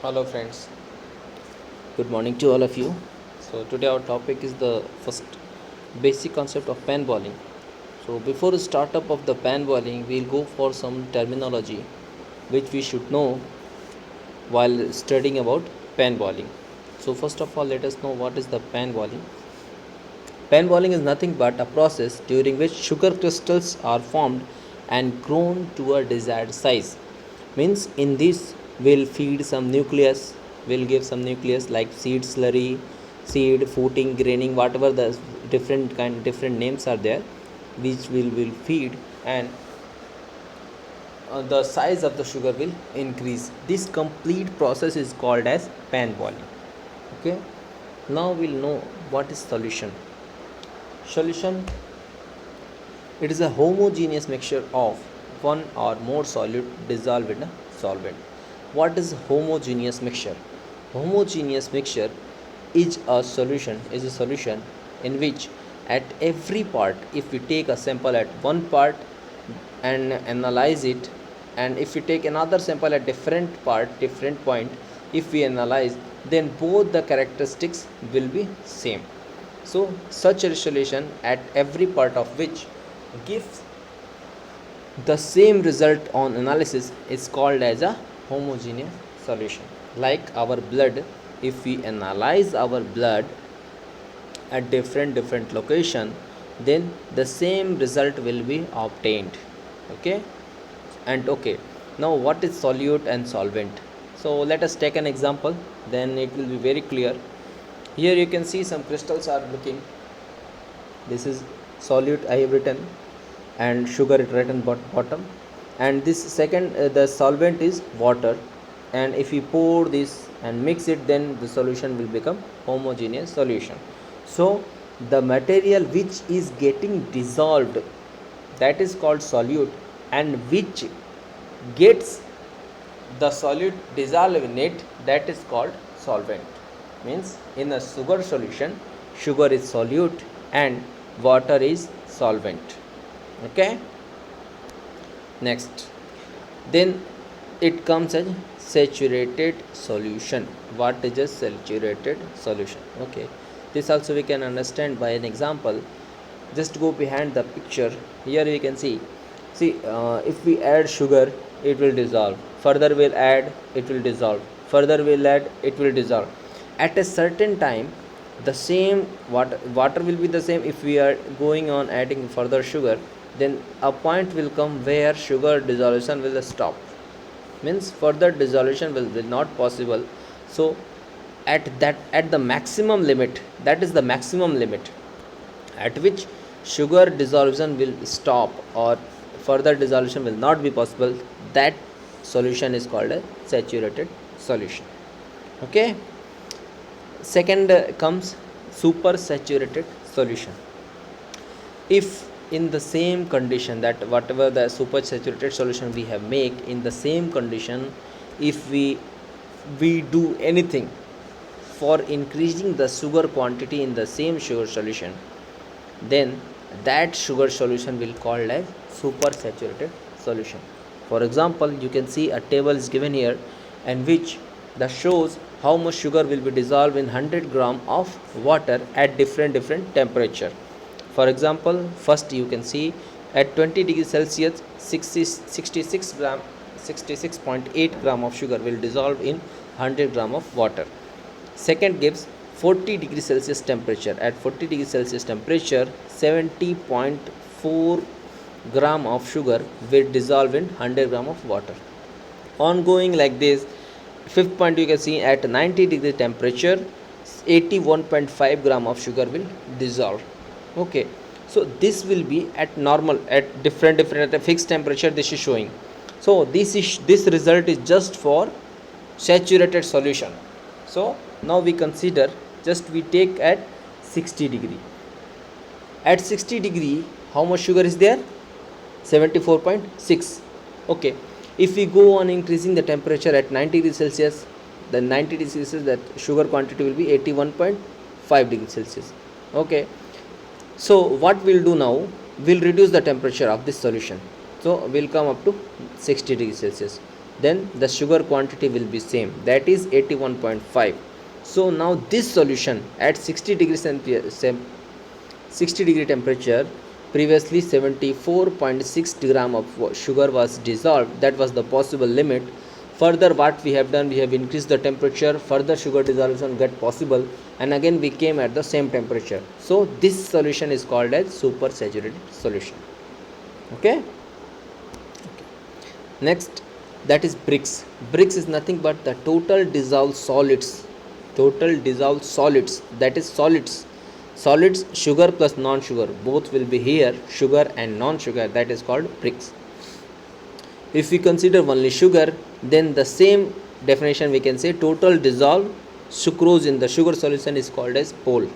Hello friends. Good morning to all of you. So today our topic is the first basic concept of pen bowling. So before the startup of the pen bowling, we'll go for some terminology which we should know while studying about pen bowling. So first of all, let us know what is the pen bowling. Pen bowling is nothing but a process during which sugar crystals are formed and grown to a desired size. Means in this we'll feed some nucleus, we'll give some nucleus like seed slurry, seed, footing, graining, whatever the different names are there, which will feed, and the size of the sugar will increase. This complete process is called as pen bowling. Okay. Now we'll know what is solution. Solution, it is a homogeneous mixture of one or more solute dissolved in a solvent. What is homogeneous mixture? Homogeneous mixture is a solution in which at every part, if we take a sample at one part and analyze it, and if we take another sample at different point, if we analyze, then both the characteristics will be same. So such a solution at every part of which gives the same result on analysis is called as a homogeneous solution. Like our blood, if we analyze our blood at different location, then the same result will be obtained. Okay. And okay, now what is solute and solvent? So let us take an example, then it will be very clear. Here you can see some crystals are looking. This is solute I have written, and sugar it written bottom, and this second the solvent is water, and if we pour this and mix it, then the solution will become homogeneous solution. So the material which is getting dissolved, that is called solute, and which gets the solute dissolved in it, that is called solvent. Means in a sugar solution, sugar is solute and water is solvent. Okay. Next, then it comes as saturated solution. What is a saturated solution? Okay, this also we can understand by an example. Just go behind the picture. Here we can see if we add sugar, it will dissolve. Further we'll add, it will dissolve. Further we'll add, it will dissolve. At a certain time, the same water will be the same. If we are going on adding further sugar, then a point will come where sugar dissolution will stop. Means further dissolution will not possible. So at the maximum limit, that is the maximum limit at which sugar dissolution will stop or further dissolution will not be possible, that solution is called a saturated solution. Okay. Second comes super saturated solution. If in the same condition, that whatever the super saturated solution we have made, in the same condition, if we do anything for increasing the sugar quantity in the same sugar solution, then that sugar solution will called as super saturated solution. For example, you can see a table is given here, and which that shows how much sugar will be dissolved in 100 gram of water at different temperature. For example, first you can see at 20 degrees Celsius, 66 gram 66.8 gram of sugar will dissolve in 100 gram of water. Second gives 40 degrees Celsius temperature. At 40 degrees Celsius temperature, 70.4 gram of sugar will dissolve in 100 gram of water. Ongoing like this. Fifth point, you can see at 90 degree temperature, 81.5 gram of sugar will dissolve. Okay. So this will be at normal, at different at a fixed temperature this is showing. So this result is just for saturated solution. So now we consider, just we take at 60 degree. At 60 degree, how much sugar is there? 74.6. Okay. If we go on increasing the temperature at 90 degrees Celsius, then 90 degrees Celsius, that sugar quantity will be 81.5 degrees Celsius. Okay. So what we'll do now, we'll reduce the temperature of this solution. So we'll come up to 60 degrees Celsius. then the sugar quantity will be same, that is 81.5. So now this solution at 60 degrees 60 degree temperature, previously 74.6 gram of sugar was dissolved, that was the possible limit. Further what we have done, we have increased the temperature, further sugar dissolution get possible, and again we came at the same temperature. So this solution is called as super saturated solution. Okay. Next, that is bricks. Bricks is nothing but the total dissolved solids, that is solids, sugar plus non-sugar, both will be here, sugar and non-sugar, that is called bricks. If we consider only sugar, then the same definition we can say total dissolved sucrose in the sugar solution is called as pole,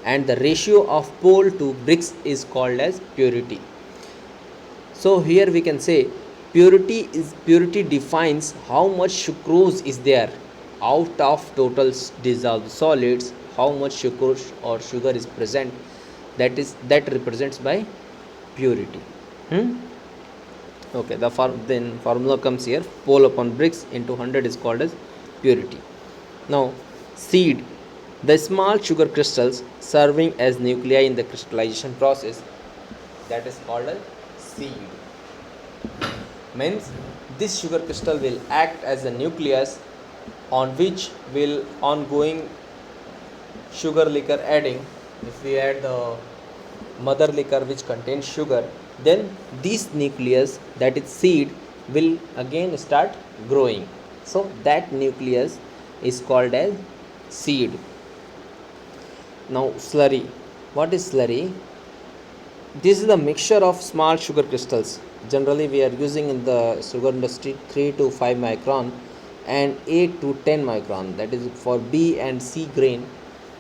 and the ratio of pole to bricks is called as purity. So here we can say purity defines how much sucrose is there out of total dissolved solids, how much sucrose or sugar is present, that represents by purity. Okay, then formula comes here, pole upon bricks into 100 is called as purity. Now seed, the small sugar crystals serving as nuclei in the crystallization process, that is called as seed. Means this sugar crystal will act as a nucleus on which will ongoing sugar liquor adding, if we add the mother liquor which contains sugar, then this nucleus, that is seed, will again start growing. So that nucleus is called as seed. Now slurry, what is slurry? This is the mixture of small sugar crystals. Generally we are using in the sugar industry 3 to 5 micron and 8 to 10 micron, that is for B and C grain.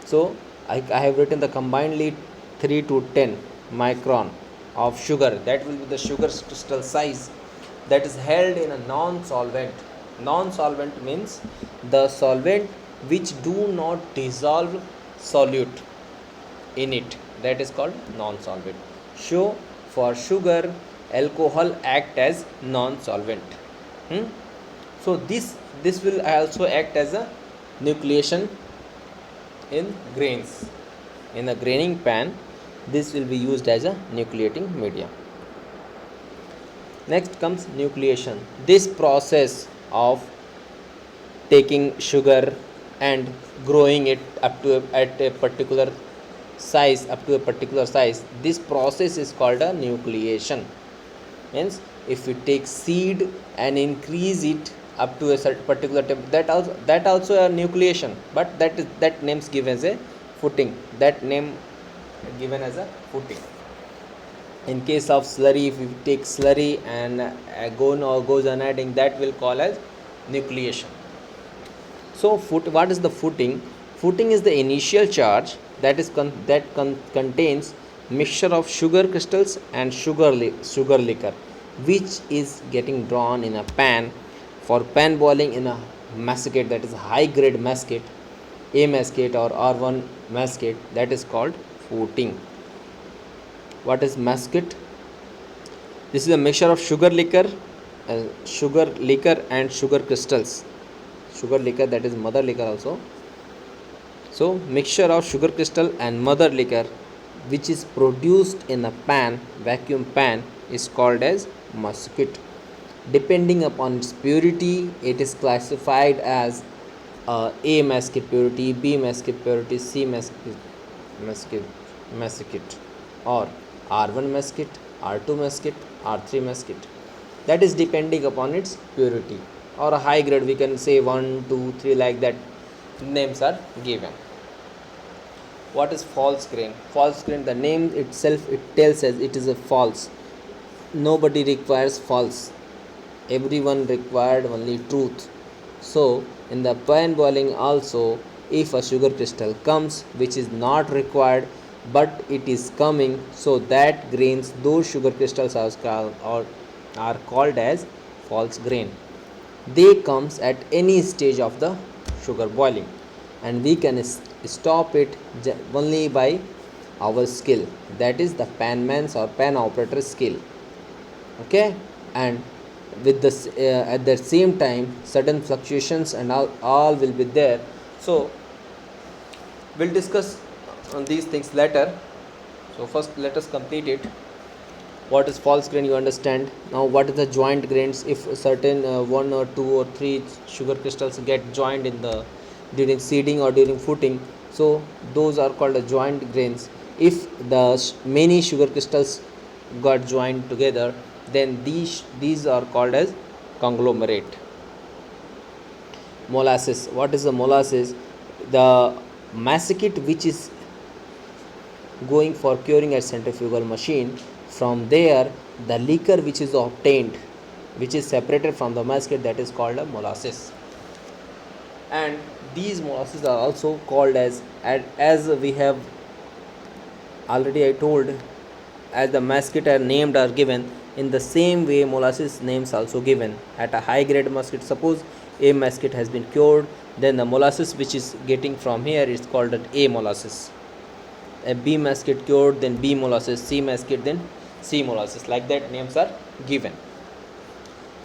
So I have written the combinedly 3 to 10 micron of sugar, that will be the sugar crystal size, that is held in a non-solvent. Non-solvent means the solvent which do not dissolve solute in it, that is called non-solvent. So for sugar, alcohol act as non-solvent. So this will also act as a nucleation in grains. In a graining pan, this will be used as a nucleating medium. Next comes nucleation. This process of taking sugar and growing it up to at a particular size, this process is called a nucleation. Means if we take seed and increase it up to a certain particular temperature, that also a nucleation, but that name's given as a footing, that name given as a footing. In case of slurry, if we take slurry and goes on adding, that will call as nucleation. So what is the footing? Footing is the initial charge that is contains mixture of sugar crystals and sugar liquor, which is getting drawn in a pan for pan boiling in a massicate, that is high grade massicate, A massicate or R1 massicate, that is called footing. What is massicate? This is a mixture of sugar liquor and sugar crystals. Sugar liquor, that is mother liquor also. So mixture of sugar crystal and mother liquor which is produced in a pan, vacuum pan, is called as massicate. Depending upon its purity, it is classified as A massicate purity, B massicate purity, C massicate, or R1 massicate, R2 massicate, R3 massicate. That is depending upon its purity. Or a high grade, we can say 1, 2, 3, like that names are given. What is false grain? False grain, the name itself, it tells us it is a false. Nobody requires false. Everyone required only truth. So in the pan boiling also, if a sugar crystal comes which is not required but it is coming, so that grains, those sugar crystals are called as false grain. They comes at any stage of the sugar boiling, and we can stop it only by our skill, that is the pan man's or pan operator's skill. Okay, and with this at the same time sudden fluctuations and all will be there. So we'll discuss on these things later. So first let us complete it. What is false grain, you understand. Now what is the joint grains? If a certain one or two or three sugar crystals get joined in the during seeding or during fruiting, so those are called as joint grains. If the many sugar crystals got joined together, then these are called as conglomerate. Molasses, what is the molasses? The massacre which is going for curing at centrifugal machine. From there the liquor which is obtained, which is separated from the massacre, that is called a molasses. And these molasses are also called as we have already I told, as the musket are named are given, in the same way molasses names also given. At a high grade musket, suppose A musket has been cured, then the molasses which is getting from here is called A molasses. A B musket cured, then B molasses, C musket, then C molasses, like that names are given.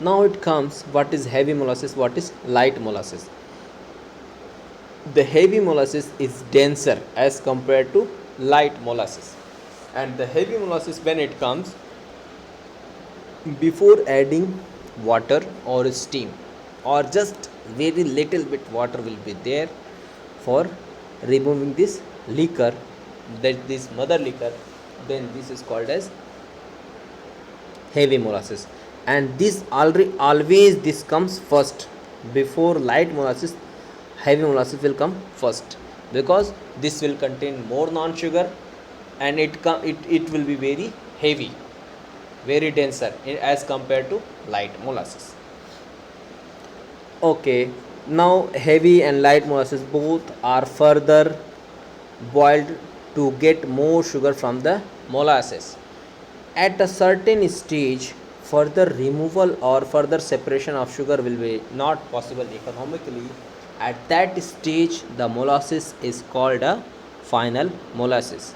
Now it comes, what is heavy molasses, what is light molasses. The heavy molasses is denser as compared to light molasses. And the heavy molasses, when it comes, before adding water or steam or just very little bit water will be there for removing this liquor, that this mother liquor, then this is called as heavy molasses. And this always this comes first. Before light molasses, heavy molasses will come first, because this will contain more non sugar and it will be very heavy, very denser as compared to light molasses. Okay, now heavy and light molasses both are further boiled to get more sugar from the molasses. At a certain stage, further removal or further separation of sugar will be not possible economically. At that stage, the molasses is called a final molasses,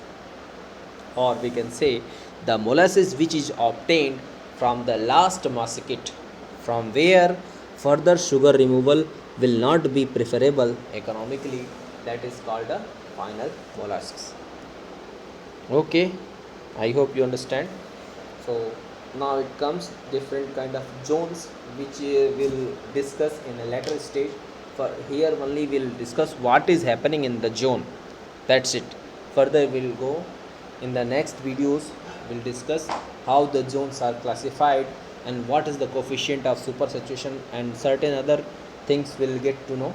or we can say the molasses which is obtained from the last massacre, from where further sugar removal will not be preferable economically, that is called a final molasses. Okay, I hope you understand. So now it comes different kind of zones which we'll discuss in a later stage. For here only we'll discuss what is happening in the zone, that's it. Further we'll go in the next videos, we'll discuss how the zones are classified and what is the coefficient of supersaturation and certain other things we'll get to know.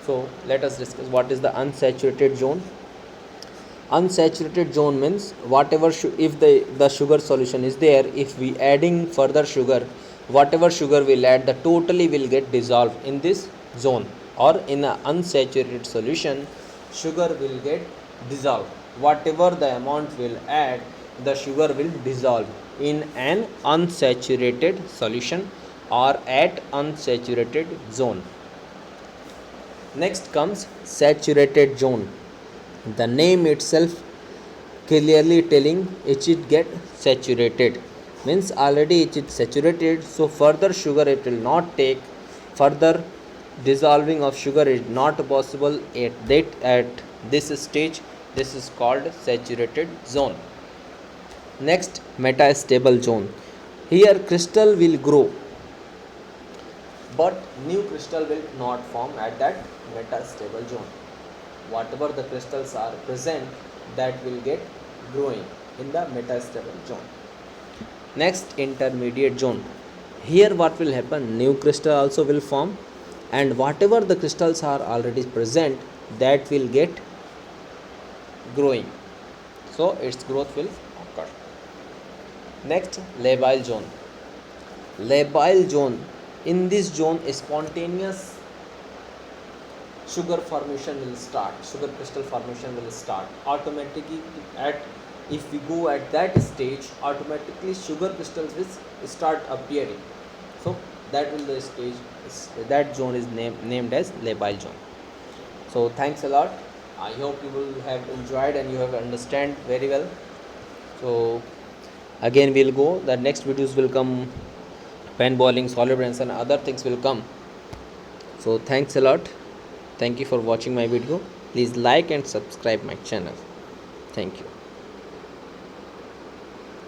So let us discuss what is the unsaturated zone. Unsaturated zone means whatever if the sugar solution is there, if we adding further sugar, whatever sugar we'll add, the totally will get dissolved in this zone. Or in an unsaturated solution, sugar will get dissolved. Whatever the amount will add, the sugar will dissolve in an unsaturated solution or at unsaturated zone. Next comes saturated zone. The name itself clearly telling it should get saturated, means already it is saturated, so further sugar it will not take, further dissolving of sugar is not possible at this stage. This is called saturated zone. Next, metastable zone. Here crystal will grow, but new crystal will not form at that metastable zone. Whatever the crystals are present, that will get growing in the metastable zone. Next, intermediate zone. Here what will happen, new crystal also will form, and whatever the crystals are already present, that will get growing, so its growth will occur. Next, labile zone. Labile zone, in this zone spontaneous sugar formation will start, sugar crystal formation will start automatically. If we go at that stage, automatically sugar crystals will start appearing. So that will the stage, that zone is named as labile zone. So thanks a lot. I hope you will have enjoyed and you have understand very well. So again we'll go, the next videos will come pen balling, solid brains, and other things will come. So thanks a lot. Thank you for watching my video. Please like and subscribe my channel. Thank you.